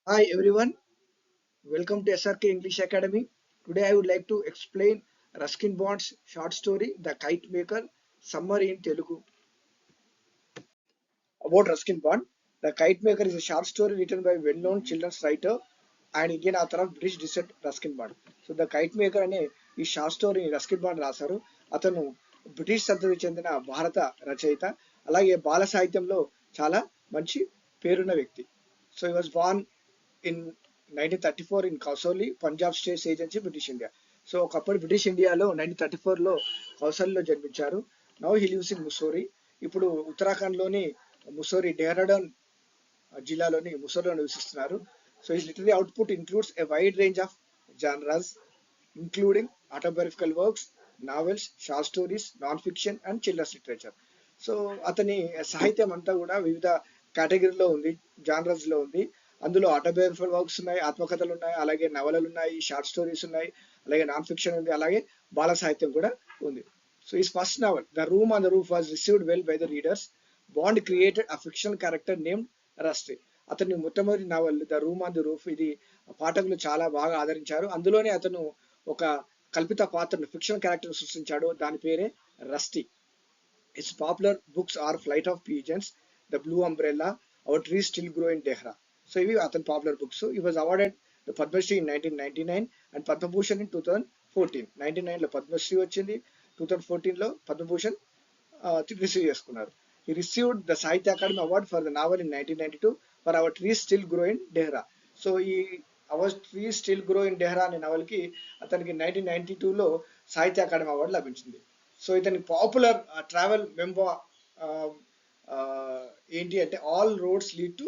Hi everyone, welcome to SRK English Academy. Today I would like to explain Ruskin Bond's short story The Kite Maker, summary in Telugu. About Ruskin Bond, The Kite Maker is a short story written by well-known children's writer and Indian author of British descent Ruskin Bond. So The Kite Maker అనే ఈ short స్టోరీని Ruskin bond రాశారు. అతను British సంతతికి చెందిన భారత రచయిత, అలాగే బాల సాహిత్యంలో చాలా మంచి పేరున్న వ్యక్తి. So he was born in 1934 in Kasauli, Punjab state agency, British India. So ఒకప్పుడు బ్రిటిష్ ఇండియాలో 1934లో కౌసౌలిలో జన్మించారు. Now he lives in Mussoorie. ఇప్పుడు ఉత్తరాఖండ్లోని ముసోరీ డెహ్రాడూన్ జిల్లాలోని ముసోరీలో నివసిస్తున్నారు. So his literary output includes a wide range of genres including autobiographical works, novels, short stories, non fiction and children's literature. So అతని సాహిత్యం అంతా కూడా వివిధ కేటగిరీలో ఉంది, జానరస్ లో ఉంది. అందులో ఆటోబయోగ్రఫికల్ వర్క్స్ ఉన్నాయి, ఆత్మకథలు ఉన్నాయి, అలాగే నవలలు ఉన్నాయి, షార్ట్ స్టోరీస్ ఉన్నాయి, అలాగే నాన్ ఫిక్షన్ ఉంది, అలాగే బాల సాహిత్యం కూడా ఉంది. So his first novel the room on the roof was received well by the readers. Bond created a fictional character named Rusty. అతని మొట్టమొదటి novel the room on the roof ఇది పాఠకులు చాలా బాగా ఆదరించారు. అందులోనే అతను ఒక కల్పిత పాత్రను, ఫిక్షనల్ క్యారెక్టర్ సృష్టించాడు. దాని పేరే rusty. His popular books are Flight of Pigeons, The Blue Umbrella, Our Trees Still Grow in Dehra. So ఇవి అతని popular books. He was awarded the Padma Shri in 1999 and Padma Bhushan in 2014. 1999లో Padmashri వచ్చింది, 2014లో Padma Bhushan receive చేసుకున్నారు. He received the Sahitya Academy Award for the novel in 1992 for Our Trees Still Grow in Dehra. So ఈ our trees still grow in Dehra అనే నవల్కి అతనికి 1992లో Sahitya Akademi award లభించింది. So ఇతని popular travel memoir ఏంటి అంటే all roads lead to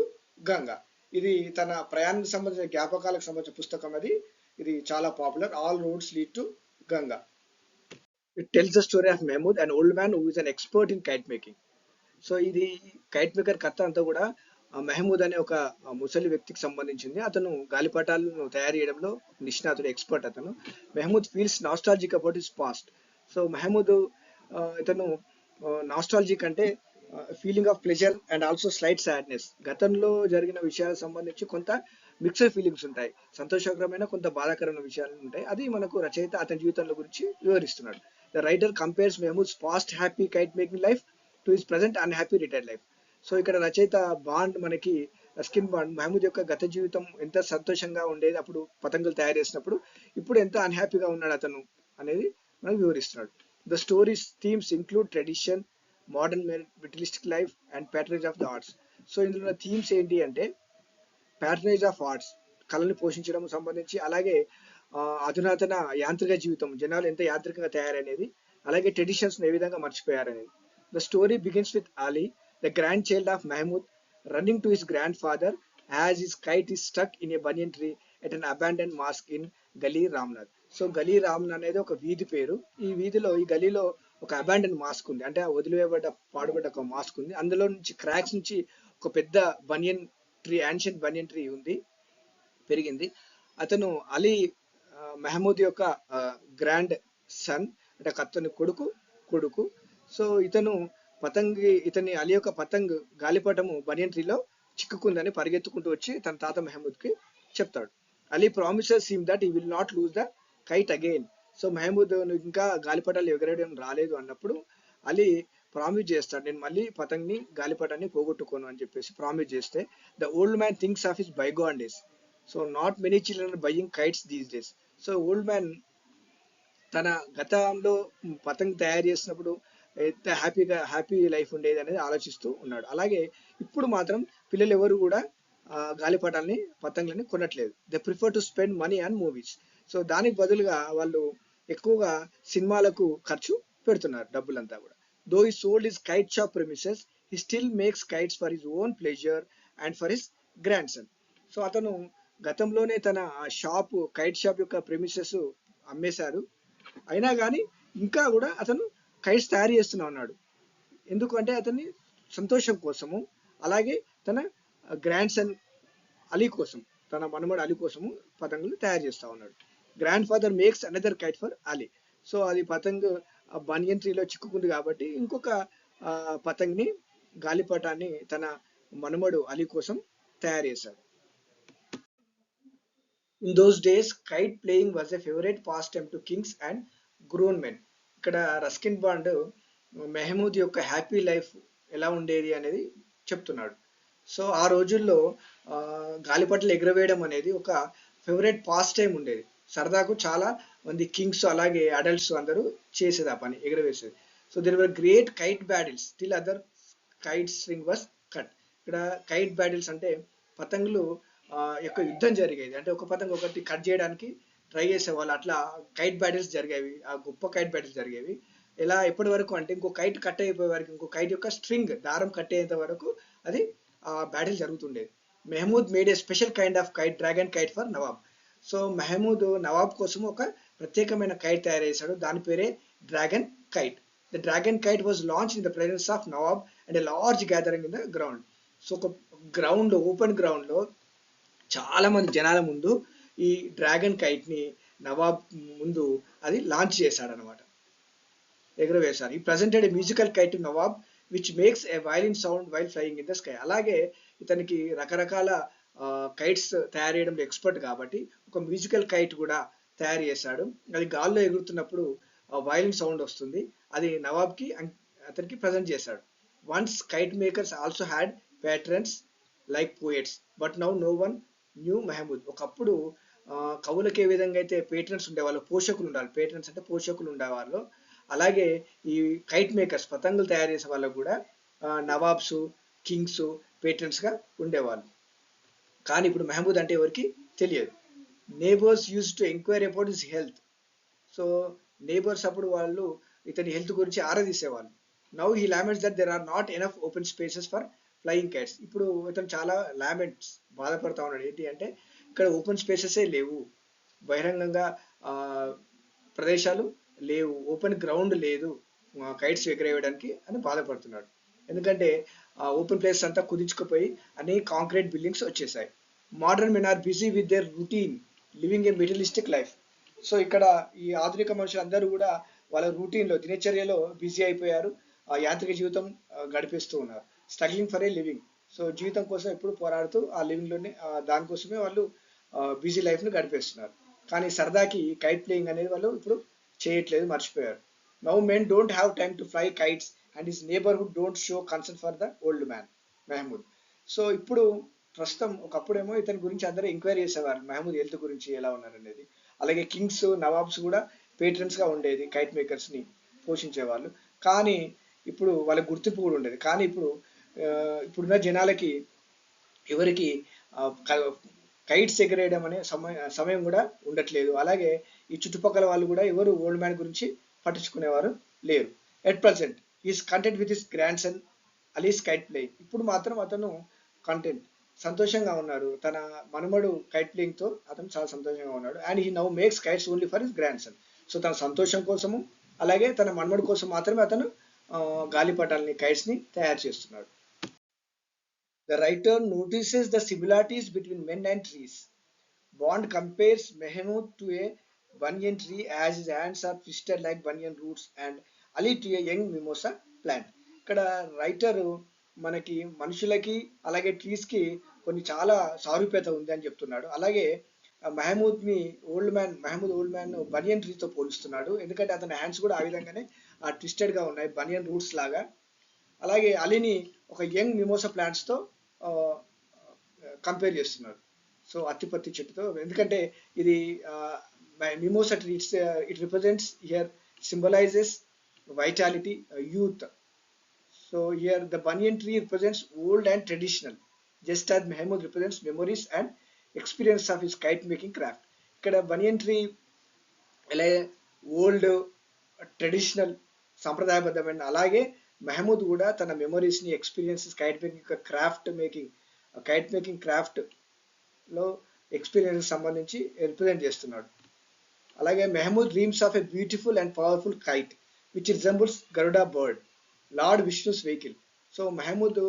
Ganga. ఇది తన ప్రయాణానికి సంబంధించిన జ్ఞాపకాలకు సంబంధించిన పుస్తకం. ఇది చాలా popular. All roads lead to Ganga. It tells the story of Mehmood, an old man who is an expert in kite making. So ఇది కైట్ మేకర్ కథ అంతా కూడా మెహమూద్ అనే ఒక ముసలి వ్యక్తికి సంబంధించింది. అతను గాలిపటాలను తయారు చేయడంలో నిష్ణాతుడు, ఎక్స్పర్ట్ అతను. Mehmood feels nostalgic about his past. So Mehmood ఇతను నాస్టాలజిక్ అంటే feeling of pleasure and also slight sadness. గతంలో జరిగిన విషయాలకు సంబంధించి కొంత మిక్స్డ్ ఫీలింగ్స్ ఉంటాయి, సంతోషకరమైన కొంత బాధాకరమైన విషయాలు ఉంటాయి. అది మనకు రచయిత అతని జీవితంలో గురించి వివరిస్తున్నాడు. The writer compares Mehmood's past happy kite making life to his present unhappy retired life. So ఇక్కడ రచయిత బాండ్ మనకి రస్కిన్ బాండ్ మహమూద్ యొక్క గత జీవితం ఎంత సంతోషంగా ఉండేది అప్పుడు పతంగులు తయారు చేసినప్పుడు, ఇప్పుడు ఎంత అన్హ్యాపీగా ఉన్నాడు అతను అనేది మనకు వివరిస్తున్నాడు. The stories themes include tradition, modern materialistic life and patronage of the arts. So ఇందులో థీమ్స్ ఏంటి అంటే ప్యాటర్నేజ్ ఆఫ్ ఆర్ట్స్, కళని పోషించడం సంబంధించి, అలాగే అధునాతన యాంత్రిక జీవితం, జనాలు ఎంత యాంత్రికంగా తయారనేది, అలాగే ట్రెడిషన్స్ ఏ విధంగా మర్చిపోయారనేది. The story begins with Ali, the grandchild of Mahmood, running to his grandfather as his kite is stuck in a banyan tree at an abandon mosque in Gali Ramnath. So Gali Ramnath అనేది ఒక వీధి పేరు. ఈ గలీలో ఒక అబాండన్ మాస్క్ ఉంది, అంటే వదిలివేయబడ్డ పాడుబడ్డ ఒక మాస్క్ ఉంది. అందులో నుంచి క్రాక్స్ నుంచి ఒక పెద్ద బనియన్ ట్రీ, యాన్షియంట్ బనియన్ ట్రీ ఉంది, పెరిగింది. అతను అలీ మెహమూద్ యొక్క గ్రాండ్ సన్, అంటే అతని కొడుకు. సో ఇతని అలీ యొక్క పతంగ్ గాలిపటము బనియన్ ట్రీలో చిక్కుకుందని పరిగెత్తుకుంటూ వచ్చి తన తాత మెహమూద్ కి చెప్తాడు. Ali promises him that he will not lose the kite again. So Mehmood ఇంకా గాలిపటాలు ఎగరేయడం రాలేదు అన్నప్పుడు అలీ ప్రామిస్ చేస్తాడు, నేను మళ్ళీ పతంగ్ని గాలిపటాన్ని పోగొట్టుకోను అని చెప్పేసి ప్రామిస్ చేస్తే, the old man thinks of his bygone days. So not many children buying kites these days. So old man తన గతంలో పతంగ్ తయారు చేసినప్పుడు ఎంత హ్యాపీ లైఫ్ ఉండేది అనేది ఆలోచిస్తూ ఉన్నాడు. అలాగే ఇప్పుడు మాత్రం పిల్లలు ఎవరు కూడా గాలిపటాలని పతంగులని కొనట్లేదు. They prefer to spend money on movies. So దానికి బదులుగా వాళ్ళు ఎక్కువగా సినిమాలకు ఖర్చు పెడుతున్నారు డబ్బులంతా కూడా. దో ఈ sold his kite shop premises, he still makes kites for his own pleasure and for his grand son. So అతను గతంలోనే తన కైట్ షాప్ యొక్క ప్రెమిసెస్ అమ్మేశారు, అయినా కానీ ఇంకా కూడా అతను కైట్స్ తయారు చేస్తూనే ఉన్నాడు. ఎందుకంటే అతని సంతోషం కోసము, అలాగే తన గ్రాండ్ సన్ అలీ కోసం, తన మనమడు అలీ కోసము పతంగులు తయారు చేస్తా ఉన్నాడు. Grand father makes another kite for Ali. So అది పతంగ్ బనియన్ ట్రీలో చిక్కుకుంది కాబట్టి ఇంకొక పతంగ్ని, గాలిపటాన్ని తన మనమడు అలీ కోసం తయారు చేశాడు. In those days kite playing was a favourite pass time to Kings and grown men. ఇక్కడ రస్కిన్ బాండ్ మెహమూద్ యొక్క హ్యాపీ లైఫ్ ఎలా ఉండేది అనేది చెప్తున్నాడు. సో ఆ రోజుల్లో గాలిపటాలు ఎగరవేయడం అనేది ఒక ఫేవరెట్ పాస్ టైం ఉండేది. సరదాకు చాలా మంది కింగ్స్ అలాగే అడల్ట్స్ అందరూ చేసేది ఆ పని, ఎగరవేసేది. So there were great kite battles still other kite string was cut. ఇక్కడ కైట్ బ్యాటిల్స్ అంటే పతంగులు యొక్క యుద్ధం జరిగేది. అంటే ఒక పతంగ ఒకటి కట్ చేయడానికి ట్రై చేసేవాళ్ళు. అట్లా కైట్ బ్యాటిల్స్ జరిగేవి, ఆ గొప్ప కైట్ బ్యాటిల్స్ జరిగేవి. ఎలా ఎప్పటి వరకు అంటే ఇంకో కైట్ కట్ అయిపోయే వరకు, ఇంకో కైట్ యొక్క స్ట్రింగ్ దారం కట్ అయ్యేంత వరకు అది బ్యాటిల్ జరుగుతుండేది. Mehmood made a special kind of kite, dragon kite for Nawab. So Mehmood Nawab కోసం ఒక ప్రత్యేకమైన కైట్ తయారు చేశాడు, దాని పేరే dragon kite. The dragon kite was launch in the presence of Nawab and a large gathering in the ground. So ఒక ground, open ground లో చాలా మంది జనాల ముందు ఈ డ్రాగన్ కైట్ ని నవాబ్ ముందు అది లాంచ్ చేశాడు అనమాట, ఎగురవేశారు. ఈ presented musical kite to Nawab which makes a violin sound while flying in the sky. అలాగే ఇతనికి రకరకాల కైట్స్ తయారు చేయడంలో ఎక్స్పర్ట్ కాబట్టి ఒక మ్యూజికల్ కైట్ కూడా తయారు చేశాడు. అది గాల్లో ఎగురుతున్నప్పుడు వైలిన్ సౌండ్ వస్తుంది, అది నవాబ్కి అతనికి ప్రజెంట్ చేశాడు. Once kite makers also had patrons like poets but now no one knew Mehmood. ఒకప్పుడు కవులకు ఏ విధంగా అయితే పేట్రన్స్ ఉండేవాళ్ళు, పోషకులు ఉండాలి, పేట్రన్స్ అంటే పోషకులు ఉండేవాళ్ళు, అలాగే ఈ కైట్ మేకర్స్ పతంగులు తయారు చేసే వాళ్ళకు కూడా నవాబ్స్, కింగ్స్ పేట్రన్స్ గా ఉండేవాళ్ళు. కానీ ఇప్పుడు మెహమూద్ అంటే ఎవరికి తెలియదు. Neighbours use to enquiry about his health. So neighbours అప్పుడు వాళ్ళు ఇతని హెల్త్ గురించి ఆరాధిసేవాళ్ళు. Now he laments that there are not enough open spaces for flying kites. ఇప్పుడు ఇతను చాలా లామెంట్స్, బాధపడతా ఉన్నాడు. ఏంటి అంటే ఇక్కడ ఓపెన్ స్పేసెసే లేవు, బహిరంగంగా ప్రదేశాలు లేవు, ఓపెన్ గ్రౌండ్ లేదు కైట్స్ ఎగరేయడానికి అని బాధపడుతున్నాడు. ఎందుకంటే ఓపెన్ ప్లేస్ అంతా కుదించుకుపోయి అన్ని కాంక్రీట్ బిల్డింగ్స్ వచ్చేసాయి. Modern men are busy with their routine living a materialistic life. So ఇక్కడ ఈ ఆధునిక మనుషులందరూ కూడా వాళ్ళ రూటీన్లో, దినచర్యలో బిజీ అయిపోయారు, యాంత్రిక జీవితం గడిపిస్తూ ఉన్నారు. Struggling for a living. So జీవితం కోసం ఎప్పుడు పోరాడుతూ ఆ లివింగ్లోనే దానికోసమే వాళ్ళు బిజీ లైఫ్ను గడిపేస్తున్నారు. కానీ సరదాకి కైట్ ప్లేయింగ్ అనేది వాళ్ళు ఇప్పుడు చేయట్లేదు, మర్చిపోయారు. Now men don't have time to fly kites and his neighbourhood don't show concern for the old man Mehmood. So ఇప్పుడు ప్రస్తుతం, ఒకప్పుడేమో ఇతని గురించి అందరూ ఎంక్వైరీ చేసేవారు, మెహమూద్ హెల్త్ గురించి ఎలా ఉన్నారనేది. అలాగే కింగ్స్, నవాబ్స్ కూడా పేట్రన్స్ గా ఉండేది, కైట్ మేకర్స్ ని పోషించేవాళ్ళు. కానీ ఇప్పుడు వాళ్ళకి గుర్తింపు కూడా ఉండేది. కానీ ఇప్పుడున్న జనాలకి ఎవరికి కైట్స్ ఎగరేయడం అనే సమయం కూడా ఉండట్లేదు. అలాగే ఈ చుట్టుపక్కల వాళ్ళు కూడా ఎవరు ఓల్డ్ మ్యాన్ గురించి పట్టించుకునేవారు లేరు. At present is content with his grandson Ali's kite playing. ఇప్పుడు మాత్రం అతను సంతోషంగా ఉన్నారు, తన మనుమడు కైట్ ప్లేయింగ్ తో అతను చాలా సంతోషంగా ఉన్నాడు. And he now makes kites only for his grand son. So తన సంతోషం కోసము అలాగే తన మనుమడు కోసం మాత్రమే అతను గాలిపటాలని, కైట్స్ ని తయారు చేస్తున్నాడు. The writer notices the similarities between men and trees. Bond compares Mahmoud to a banyan tree as his hands are twisted like banyan roots and Ali to a young mimosa plant. ఇక్కడ writer మనకి మనుషులకి అలాగే trees కి కొన్ని చాలా సారూప్యత ఉంది అని చెప్తున్నాడు. అలాగే మహమూద్ ఓల్డ్ మ్యాన్ బనియన్ ట్రీతో పోలుస్తున్నాడు. ఎందుకంటే అతని హ్యాండ్స్ కూడా ఆ విధంగానే ట్విస్టెడ్ గా ఉన్నాయి, బనియన్ రూట్స్ లాగా. అలాగే అలీని ఒక యంగ్ మిమోసా ప్లాంట్స్ తో కంపేర్ చేస్తున్నారు. సో అత్తిపత్తి చెట్టుతో, ఎందుకంటే ఇది mimosa tree, it represents here, symbolises vitality, youth. So here the banyan tree represents old and traditional, just as Mahmoud represents memories and experience of his kite making craft. ఇక్కడ బనియన్ tree ఎలా old, traditional, సంప్రదాయబద్ధమైన, అలాగే మెహమూద్ కూడా తన memories ని, experiences, kite making craft లో experience సంబంధించి represent చేస్తున్నాడు. అలాగే Mehmood dreams of a beautiful and powerful kite which resembles Garuda bird, lord Vishnu's vehicle. So Mehmood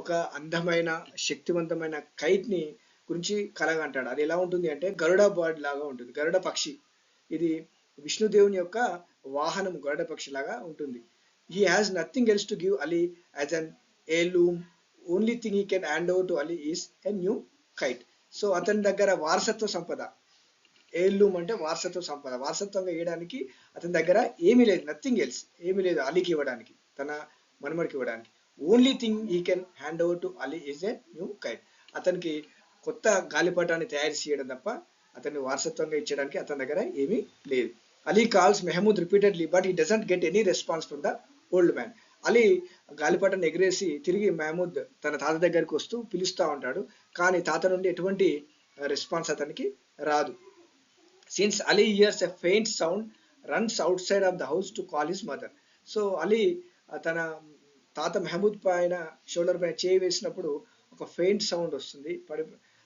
ఒక అందమైన, శక్తివంతమైన కైట్ ని గురించి కలగంటాడు. అది ఎలా ఉంటుంది అంటే గరుడా బర్డ్ లాగా ఉంటుంది, గరుడ పక్షి. ఇది విష్ణుదేవుని యొక్క వాహనం, గరుడ పక్షి లాగా ఉంటుంది. He has nothing else to give Ali as an heirloom. Only thing he can hand over to Ali is a new kite. So అతని దగ్గర వారసత్వ సంపద, హెయిర్లూమ్ అంటే వారసత్వ సంపద. వారసత్వంగా ఇవ్వడానికి అతని దగ్గర ఏమీ లేదు, నథింగ్ ఎల్స్, ఏమీ లేదు అలీకి ఇవ్వడానికి, తన మనుమడికి ఇవ్వడానికి. Only thing he can hand over to Ali is a new kite. అతనికి కొత్త గాలిపటాన్ని తయారు చేయడం తప్ప అతన్ని వారసత్వంగా ఇచ్చడానికి అతని దగ్గర ఏమీ లేదు. Ali calls Mehmood repeatedly but he doesn't get any response from the old man. అలీ గాలిపటాన్ని ఎగిరేసి తిరిగి మహమూద్ తన తాత దగ్గరికి వస్తూ పిలుస్తూ ఉంటాడు, కానీ తాత నుండి ఎటువంటి రెస్పాన్స్ అతనికి రాదు. Since Ali hears a faint sound runs outside of the house to call his mother. So Ali తన తాత మెహమూద్ పైన షోల్డర్ పైన చేయి వేసినప్పుడు ఒక ఫెయింట్ సౌండ్ వస్తుంది.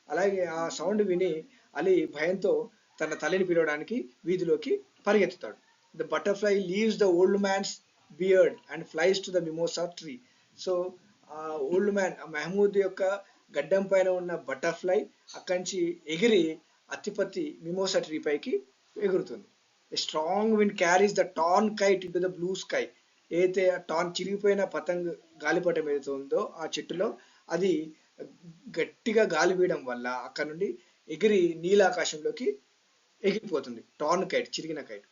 అలాగే ఆ సౌండ్ విని అలీ భయంతో తన తల్లిని పిలవడానికి వీధిలోకి పరిగెత్తుతాడు. The butterfly leaves the old man's beard and flies to the mimosa tree. So ఆ ఓల్డ్ మ్యాన్ మెహమూద్ యొక్క గడ్డం పైన ఉన్న బటర్ఫ్లై అక్కడి నుంచి ఎగిరి అత్తిపత్తి మిమోసా ట్రీ పైకి ఎగురుతుంది. Strong wind carries the tan kite in to the blue sky. ఏదైతే టాన్ చిరిగిపోయిన పతంగ్ గాలిపటం ఏదైతే ఉందో ఆ చెట్టులో అది గట్టిగా గాలి వీయడం వల్ల అక్కడ నుండి ఎగిరి నీలాకాశంలోకి ఎగిరిపోతుంది, టాన్ కైట్, చిరిగిన kite.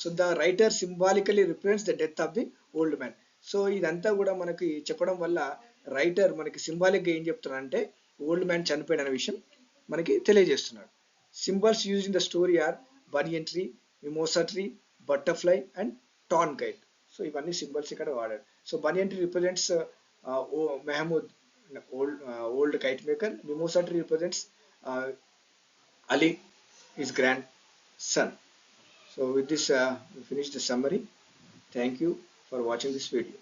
So the writer symbolically represents the death of the old man. So ఇదంతా కూడా మనకి చెప్పడం వల్ల రైటర్ మనకి సింబాలిక్ గా ఏం చెప్తున్నాడంటే ఓల్డ్ మ్యాన్ చనిపోయిన విషయం మనకి తెలియజేస్తున్నాడు. Symbols use in the story or banian tree, mimosa tree, butterfly and tan kite. So ఇవన్నీ సింబల్స్ ఇక్కడ వాడాడు. So banian tree represents Mehmood, old kite maker. Mimosa tree represents Ali, his grandson. So with this, we finish the summary. Thank you for watching this video.